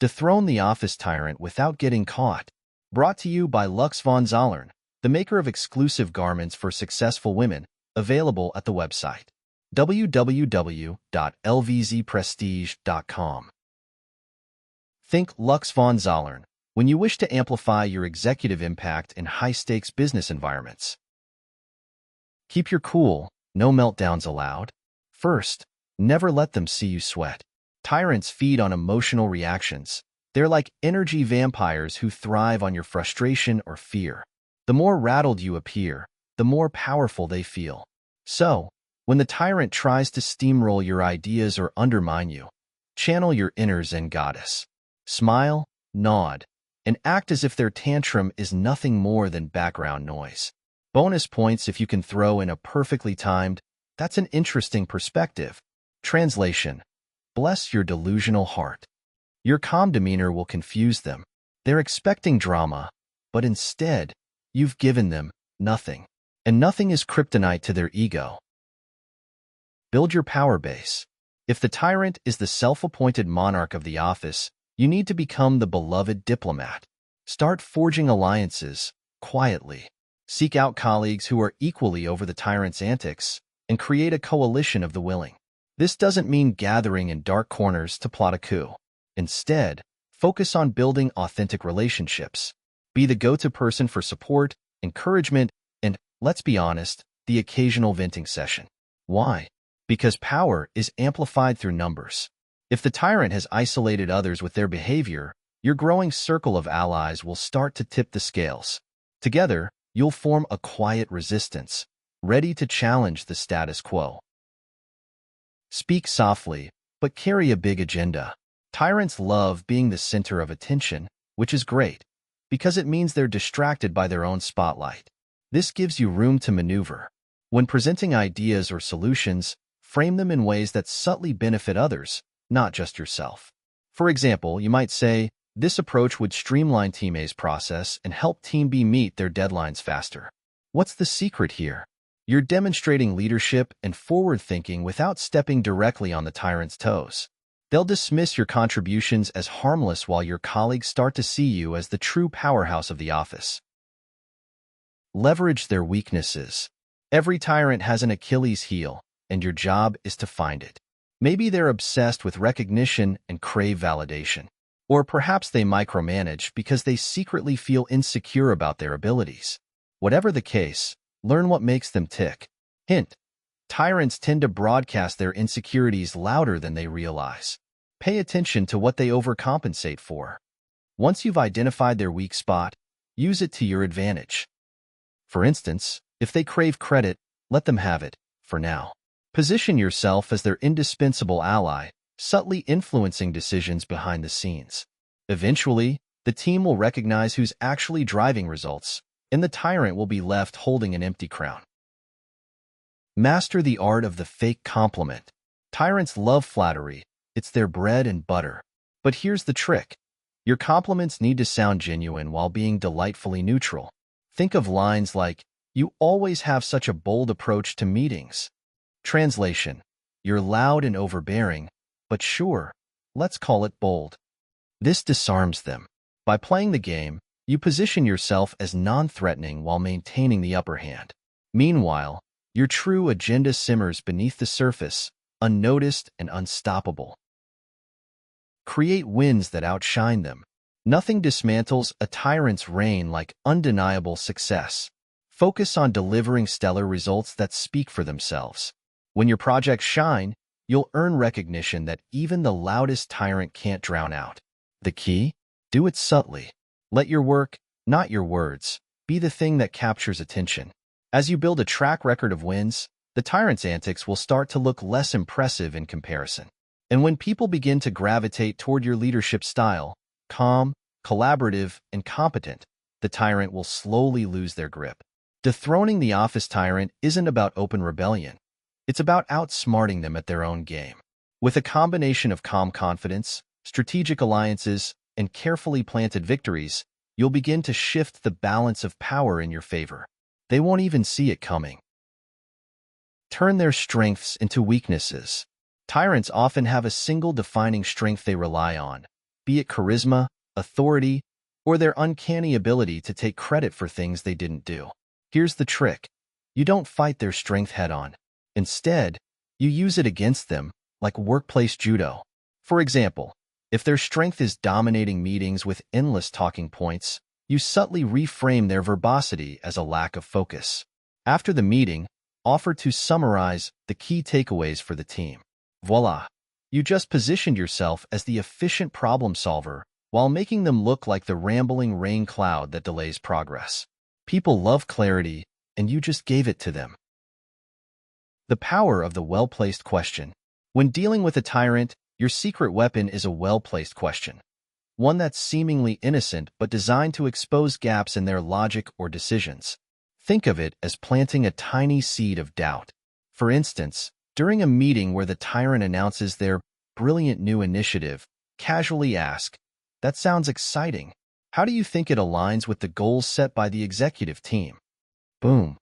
Dethrone the office tyrant without getting caught. Brought to you by Lux von Zollern, the maker of exclusive garments for successful women, available at the website www.lvzprestige.com. Think Lux von Zollern when you wish to amplify your executive impact in high-stakes business environments. Keep your cool, no meltdowns allowed. First, never let them see you sweat. Tyrants feed on emotional reactions. They're like energy vampires who thrive on your frustration or fear. The more rattled you appear, the more powerful they feel. So, when the tyrant tries to steamroll your ideas or undermine you, channel your inner Zen goddess. Smile, nod, and act as if their tantrum is nothing more than background noise. Bonus points if you can throw in a perfectly timed, "That's an interesting perspective." Translation: bless your delusional heart. Your calm demeanor will confuse them. They're expecting drama, but instead, you've given them nothing. And nothing is kryptonite to their ego. Build your power base. If the tyrant is the self-appointed monarch of the office, you need to become the beloved diplomat. Start forging alliances, quietly. Seek out colleagues who are equally over the tyrant's antics, and create a coalition of the willing. This doesn't mean gathering in dark corners to plot a coup. Instead, focus on building authentic relationships. Be the go-to person for support, encouragement, and, let's be honest, the occasional venting session. Why? Because power is amplified through numbers. If the tyrant has isolated others with their behavior, your growing circle of allies will start to tip the scales. Together, you'll form a quiet resistance, ready to challenge the status quo. Speak softly, but carry a big agenda. Tyrants love being the center of attention, which is great, because it means they're distracted by their own spotlight. This gives you room to maneuver. When presenting ideas or solutions, frame them in ways that subtly benefit others, not just yourself. For example, you might say, "This approach would streamline Team A's process and help Team B meet their deadlines faster." What's the secret here? You're demonstrating leadership and forward-thinking without stepping directly on the tyrant's toes. They'll dismiss your contributions as harmless while your colleagues start to see you as the true powerhouse of the office. Leverage their weaknesses. Every tyrant has an Achilles heel, and your job is to find it. Maybe they're obsessed with recognition and crave validation. Or perhaps they micromanage because they secretly feel insecure about their abilities. Whatever the case, learn what makes them tick. Hint: tyrants tend to broadcast their insecurities louder than they realize. Pay attention to what they overcompensate for. Once you've identified their weak spot, use it to your advantage. For instance, if they crave credit, let them have it, for now. Position yourself as their indispensable ally, subtly influencing decisions behind the scenes. Eventually, the team will recognize who's actually driving results, and the tyrant will be left holding an empty crown. Master the art of the fake compliment. Tyrants love flattery. It's their bread and butter. But here's the trick. Your compliments need to sound genuine while being delightfully neutral. Think of lines like, "You always have such a bold approach to meetings." Translation: you're loud and overbearing, but sure, let's call it bold. This disarms them. By playing the game, you position yourself as non-threatening while maintaining the upper hand. Meanwhile, your true agenda simmers beneath the surface, unnoticed and unstoppable. Create wins that outshine them. Nothing dismantles a tyrant's reign like undeniable success. Focus on delivering stellar results that speak for themselves. When your projects shine, you'll earn recognition that even the loudest tyrant can't drown out. The key? Do it subtly. Let your work, not your words, be the thing that captures attention. As you build a track record of wins, the tyrant's antics will start to look less impressive in comparison. And when people begin to gravitate toward your leadership style, calm, collaborative, and competent, the tyrant will slowly lose their grip. Dethroning the office tyrant isn't about open rebellion. It's about outsmarting them at their own game. With a combination of calm confidence, strategic alliances, and carefully planted victories, you'll begin to shift the balance of power in your favor. They won't even see it coming. Turn their strengths into weaknesses. Tyrants often have a single defining strength they rely on, be it charisma, authority, or their uncanny ability to take credit for things they didn't do. Here's the trick. You don't fight their strength head-on. Instead, you use it against them, like workplace judo. For example, if their strength is dominating meetings with endless talking points, you subtly reframe their verbosity as a lack of focus. After the meeting, offer to summarize the key takeaways for the team. Voila! You just positioned yourself as the efficient problem solver while making them look like the rambling rain cloud that delays progress. People love clarity, and you just gave it to them. The power of the well-placed question. When dealing with a tyrant, your secret weapon is a well-placed question. One that's seemingly innocent but designed to expose gaps in their logic or decisions. Think of it as planting a tiny seed of doubt. For instance, during a meeting where the tyrant announces their brilliant new initiative, casually ask, "That sounds exciting. How do you think it aligns with the goals set by the executive team?" Boom.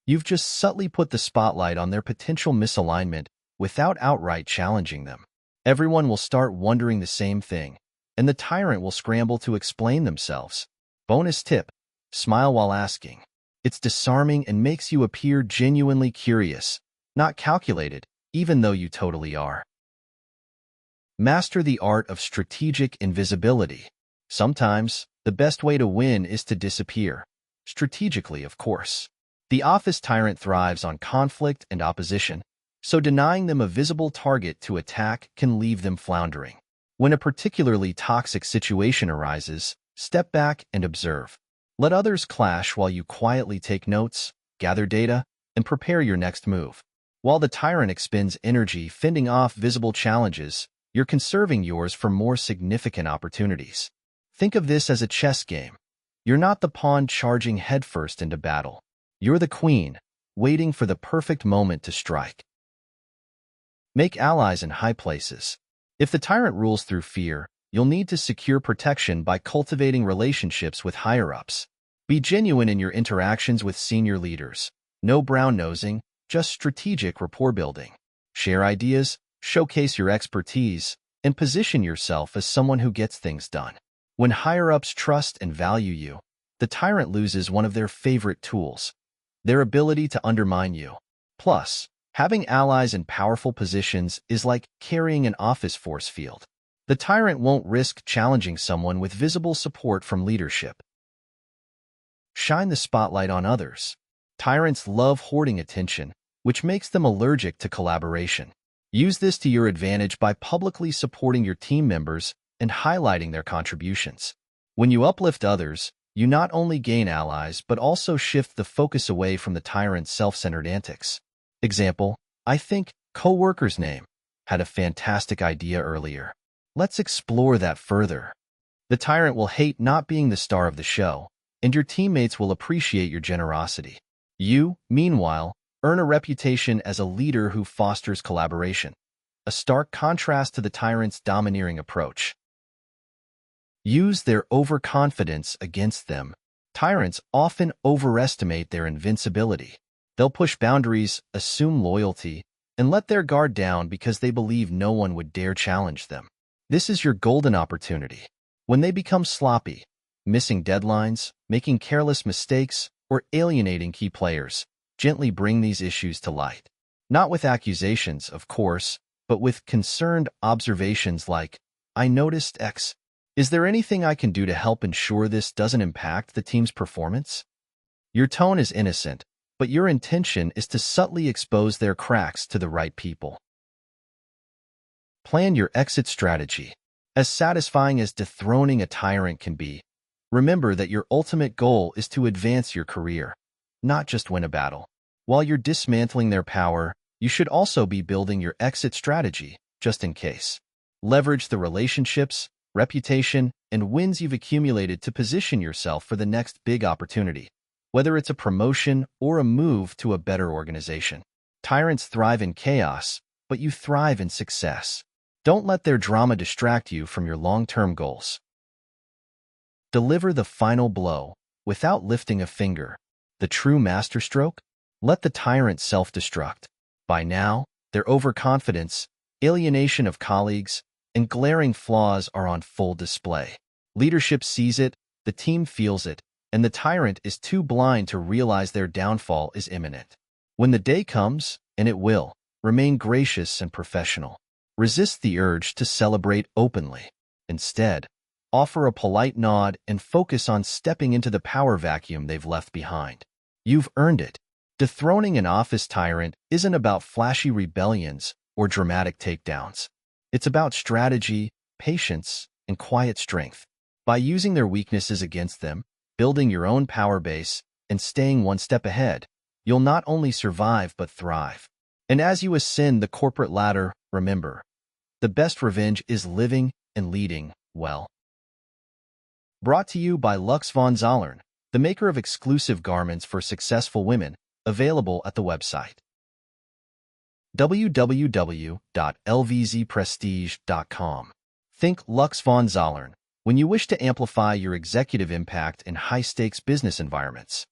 You've just subtly put the spotlight on their potential misalignment without outright challenging them. Everyone will start wondering the same thing, and the tyrant will scramble to explain themselves. Bonus tip: smile while asking. It's disarming and makes you appear genuinely curious, not calculated, even though you totally are. Master the art of strategic invisibility. Sometimes, the best way to win is to disappear. Strategically, of course. The office tyrant thrives on conflict and opposition, so denying them a visible target to attack can leave them floundering. When a particularly toxic situation arises, step back and observe. Let others clash while you quietly take notes, gather data, and prepare your next move. While the tyrant expends energy fending off visible challenges, you're conserving yours for more significant opportunities. Think of this as a chess game. You're not the pawn charging headfirst into battle. You're the queen, waiting for the perfect moment to strike. Make allies in high places. If the tyrant rules through fear, you'll need to secure protection by cultivating relationships with higher-ups. Be genuine in your interactions with senior leaders. No brown-nosing, just strategic rapport building. Share ideas, showcase your expertise, and position yourself as someone who gets things done. When higher-ups trust and value you, the tyrant loses one of their favorite tools: their ability to undermine you. Plus, having allies in powerful positions is like carrying an office force field. The tyrant won't risk challenging someone with visible support from leadership. Shine the spotlight on others. Tyrants love hoarding attention, which makes them allergic to collaboration. Use this to your advantage by publicly supporting your team members and highlighting their contributions. When you uplift others, you not only gain allies but also shift the focus away from the tyrant's self-centered antics. Example: I think coworker's name had a fantastic idea earlier. Let's explore that further. The tyrant will hate not being the star of the show, and your teammates will appreciate your generosity. You, meanwhile, earn a reputation as a leader who fosters collaboration, a stark contrast to the tyrant's domineering approach. Use their overconfidence against them. Tyrants often overestimate their invincibility. They'll push boundaries, assume loyalty, and let their guard down because they believe no one would dare challenge them. This is your golden opportunity. When they become sloppy, missing deadlines, making careless mistakes, or alienating key players, gently bring these issues to light. Not with accusations, of course, but with concerned observations like, "I noticed X. Is there anything I can do to help ensure this doesn't impact the team's performance?" Your tone is innocent, but your intention is to subtly expose their cracks to the right people. Plan your exit strategy. As satisfying as dethroning a tyrant can be, remember that your ultimate goal is to advance your career, not just win a battle. While you're dismantling their power, you should also be building your exit strategy, just in case. Leverage the relationships, reputation, and wins you've accumulated to position yourself for the next big opportunity, whether it's a promotion or a move to a better organization. Tyrants thrive in chaos, but you thrive in success. Don't let their drama distract you from your long-term goals. Deliver the final blow without lifting a finger. The true masterstroke? Let the tyrant self-destruct. By now, their overconfidence, alienation of colleagues, and glaring flaws are on full display. Leadership sees it, the team feels it, and the tyrant is too blind to realize their downfall is imminent. When the day comes, and it will, remain gracious and professional. Resist the urge to celebrate openly. Instead, offer a polite nod and focus on stepping into the power vacuum they've left behind. You've earned it. Dethroning an office tyrant isn't about flashy rebellions or dramatic takedowns. It's about strategy, patience, and quiet strength. By using their weaknesses against them, building your own power base, and staying one step ahead, you'll not only survive but thrive. And as you ascend the corporate ladder, remember, the best revenge is living and leading well. Brought to you by Lux von Zollern, the maker of exclusive garments for successful women, available at the website www.lvzprestige.com. Think Lux von Zollern when you wish to amplify your executive impact in high-stakes business environments.